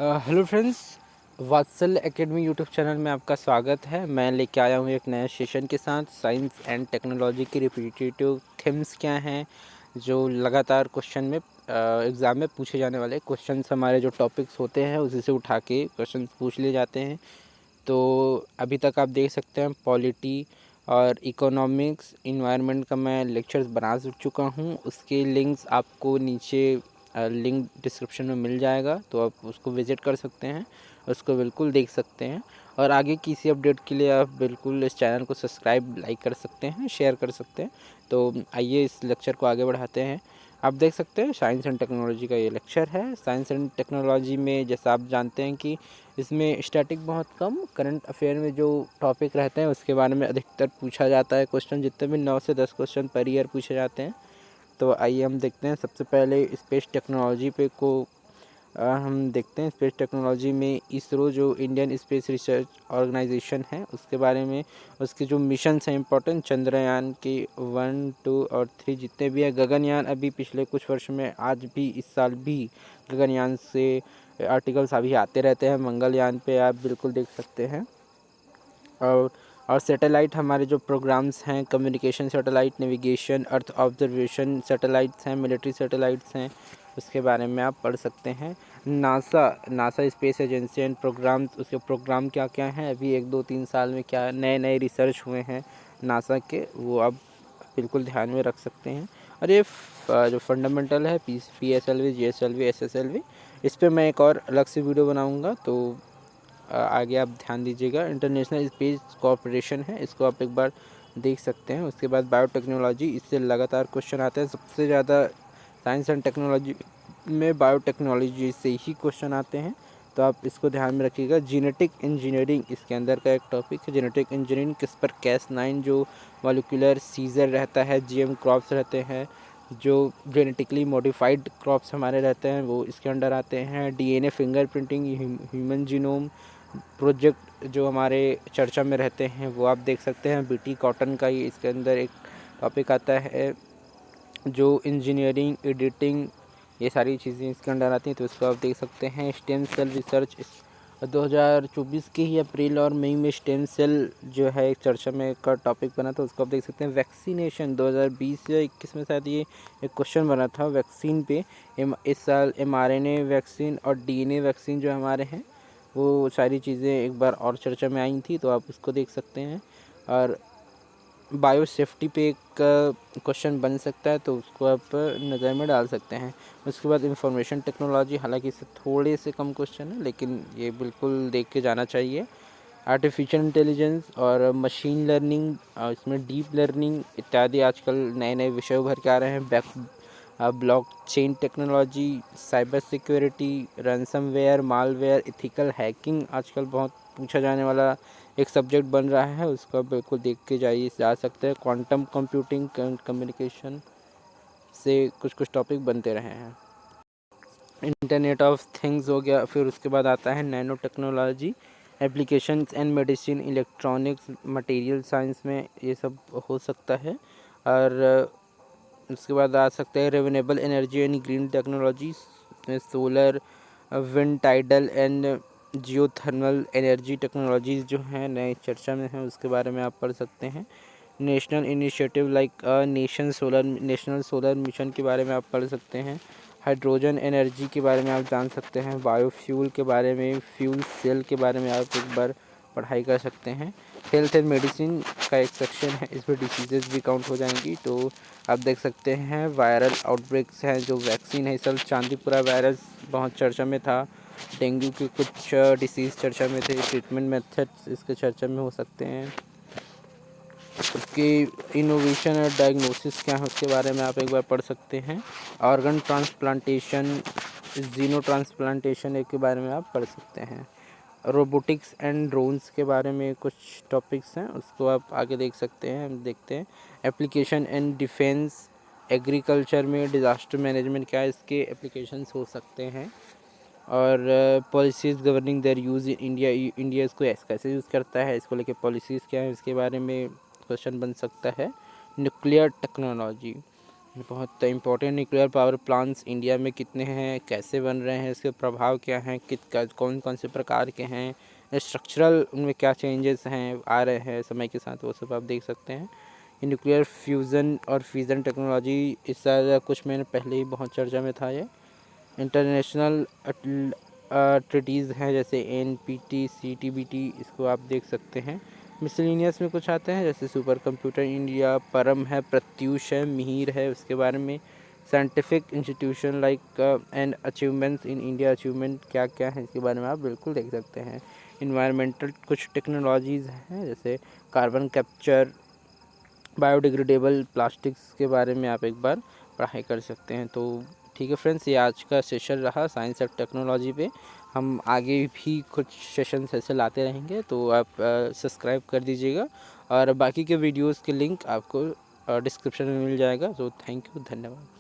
Hello friends, वात्सल्य academy YouTube channel में आपका स्वागत है। मैं लेके आया हूँ एक नया सेशन के साथ। साइंस एंड टेक्नोलॉजी की रिपीटेटिव थीम्स क्या हैं, जो लगातार क्वेश्चन में एग्ज़ाम में पूछे जाने वाले क्वेश्चंस, हमारे जो टॉपिक्स होते हैं उसी से उठा के क्वेश्चन पूछ लिए जाते हैं। तो अभी तक आप देख सकते हैं पॉलिटी और इकोनॉमिक्स, इन्वायरमेंट का मैं लेक्चर्स बना चुका हूँ। उसके लिंक्स आपको नीचे लिंक डिस्क्रिप्शन में मिल जाएगा, तो आप उसको विज़िट कर सकते हैं, उसको बिल्कुल देख सकते हैं। और आगे किसी अपडेट के लिए आप बिल्कुल इस चैनल को सब्सक्राइब, लाइक कर सकते हैं, शेयर कर सकते हैं। तो आइए इस लेक्चर को आगे बढ़ाते हैं। आप देख सकते हैं साइंस एंड टेक्नोलॉजी का ये लेक्चर है। साइंस एंड टेक्नोलॉजी में जैसा आप जानते हैं कि इसमें स्टैटिक बहुत कम, करंट अफेयर में जो टॉपिक रहते हैं उसके बारे में अधिकतर पूछा जाता है क्वेश्चन। जितने भी 9 से 10 क्वेश्चन पर ईयर पूछे जाते हैं। तो आइए हम देखते हैं। सबसे पहले स्पेस टेक्नोलॉजी पे को हम देखते हैं। स्पेस टेक्नोलॉजी में इसरो, जो इंडियन स्पेस रिसर्च ऑर्गेनाइजेशन है, उसके बारे में, उसके जो मिशंस हैं इंपॉर्टेंट, चंद्रयान के 1, 2 और 3 जितने भी है। गगनयान अभी पिछले कुछ वर्ष में, आज भी, इस साल भी गगनयान से आर्टिकल्स अभी आते रहते हैं। मंगलयान पे आप बिल्कुल देख सकते हैं। और सैटेलाइट, हमारे जो प्रोग्राम्स हैं, communication satellite, navigation, earth observation satellites हैं, मिलिट्री सैटेलाइट्स हैं, उसके बारे में आप पढ़ सकते हैं। NASA space agency and programmes, उसके प्रोग्राम क्या क्या हैं, अभी 1, 2, 3 साल में क्या नए नए रिसर्च हुए हैं नासा के, वो आप बिल्कुल ध्यान में रख सकते हैं। और ये जो फंडामेंटल है, PSLV, GSLV, SSLV, इस पर मैं एक और अलग से वीडियो बनाऊँगा, तो आगे आप ध्यान दीजिएगा। इंटरनेशनल स्पेस कॉरपोरेशन है, इसको आप एक बार देख सकते हैं। उसके बाद बायोटेक्नोलॉजी, इससे लगातार क्वेश्चन आते हैं। सबसे ज़्यादा साइंस एंड टेक्नोलॉजी में बायोटेक्नोलॉजी से ही क्वेश्चन आते हैं, तो आप इसको ध्यान में रखिएगा। जेनेटिक इंजीनियरिंग इसके अंदर का एक टॉपिक है। जेनेटिक इंजीनियरिंग, CRISPR-Cas9 जो मॉलिक्यूलर सीजर रहता है, GM क्रॉप्स रहते हैं, जो जेनेटिकली मॉडिफाइड क्रॉप्स हमारे रहते हैं, वो इसके अंडर आते हैं। DNA fingerprinting, human genome project जो हमारे चर्चा में रहते हैं, वो आप देख सकते हैं। BT कॉटन का ही इसके अंदर एक टॉपिक आता है, जो इंजीनियरिंग, एडिटिंग, ये सारी चीज़ें इसके अंडर आती हैं, तो इसको आप देख सकते हैं। स्टेम सेल रिसर्च, 2024 के ही अप्रैल और मई में स्टेम सेल जो है एक चर्चा में का टॉपिक बना था, उसको आप देख सकते हैं। वैक्सीनेशन, 2020 या 21 में शायद ये एक क्वेश्चन बना था वैक्सीन पे। इस साल mRNA वैक्सीन और DNA वैक्सीन जो हमारे हैं, वो सारी चीज़ें एक बार और चर्चा में आई थी, तो आप उसको देख सकते हैं। और बायो सेफ्टी पे एक क्वेश्चन बन सकता है, तो उसको आप नज़र में डाल सकते हैं। उसके बाद इंफॉर्मेशन टेक्नोलॉजी, हालांकि इससे थोड़े से कम क्वेश्चन है, लेकिन ये बिल्कुल देख के जाना चाहिए। आर्टिफिशियल इंटेलिजेंस और मशीन लर्निंग, इसमें डीप लर्निंग इत्यादि आजकल नए नए विषय उभर के आ रहे हैं। Blockchain technology, cyber security, ransomware, malware, ethical hacking आजकल बहुत पूछा जाने वाला एक सब्जेक्ट बन रहा है, उसको आप बिल्कुल देख के जा सकते हैं। क्वांटम कंप्यूटिंग, कम्युनिकेशन से कुछ कुछ टॉपिक बनते रहे हैं। इंटरनेट ऑफ थिंग्स हो गया। फिर उसके बाद आता है nano technology, applications and medicine, electronics, material science में ये सब हो सकता है। और उसके बाद आ सकते हैं renewable energy and green technology, solar, wind, tidal and geothermal energy technologies जो हैं नए चर्चा में हैं, उसके बारे में आप पढ़ सकते हैं। National initiative like national solar mission के बारे में आप पढ़ सकते हैं। हाइड्रोजन एनर्जी के बारे में आप जान सकते हैं। बायोफ्यूल के बारे में, फ्यूल सेल के बारे में आप एक बार पढ़ाई कर सकते हैं। हेल्थ एंड मेडिसिन का एक सेक्शन है, इसमें डिसीजेज भी काउंट हो जाएंगी, तो आप देख सकते हैं। वायरल आउटब्रेक्स हैं, जो वैक्सीन है, इस साल चांदीपुरा वायरस बहुत चर्चा में था। डेंगू के कुछ डिसीज़ चर्चा में थे। ट्रीटमेंट मेथड्स इसके चर्चा में हो सकते हैं। उसकी इनोवेशन और डायग्नोसिस क्या है, उसके बारे में आप एक बार पढ़ सकते हैं। ऑर्गन ट्रांसप्लांटेशन, जीनो ट्रांसप्लांटेशन के बारे में आप पढ़ सकते हैं। रोबोटिक्स एंड ड्रोन्स के बारे में कुछ टॉपिक्स हैं, उसको आप आगे देख सकते हैं। हम देखते हैं एप्लीकेशन एंड डिफेंस, एग्रीकल्चर में डिज़ास्टर मैनेजमेंट क्या है, इसके एप्लीकेशंस हो सकते हैं। और policies governing there use in India, India इसको कैसे यूज़ करता है, इसको लेके पॉलिसीज़ क्या है, इसके बारे में क्वेश्चन बन सकता है। न्यूक्लियर टेक्नोलॉजी, बहुत important nuclear power plants India में कितने हैं, कैसे बन रहे हैं, इसके प्रभाव क्या हैं, कौन कौन से प्रकार के हैं, स्ट्रक्चरल उनमें क्या चेंजेस हैं आ रहे हैं समय के साथ, वो सब आप देख सकते हैं। ये न्यूक्लियर फ्यूज़न और फिज़न टेक्नोलॉजी इस साल कुछ महीने पहले ही बहुत चर्चा में था। ये इंटरनेशनल ट्रीटीज़ हैं जैसे NPT CTBT, इसको आप देख सकते हैं। मिसलिनियस में कुछ आते हैं जैसे सुपर कंप्यूटर इंडिया, परम है, प्रत्यूष है, मिहिर है, उसके बारे में scientific institution like and achievements in India, achievement क्या क्या है इसके बारे में आप बिल्कुल देख सकते हैं। इन्वायरमेंटल कुछ टेक्नोलॉजीज़ हैं जैसे कार्बन कैप्चर, बायोडिग्रेडेबल प्लास्टिक्स के बारे में आप एक बार पढ़ाई कर सकते हैं। तो ठीक है फ्रेंड्स, ये आज का सेशन रहा साइंस और टेक्नोलॉजी पे। हम आगे भी कुछ सेशंस ऐसे लाते रहेंगे, तो आप सब्सक्राइब कर दीजिएगा और बाकी के वीडियोस के लिंक आपको डिस्क्रिप्शन में मिल जाएगा। तो थैंक यू, धन्यवाद।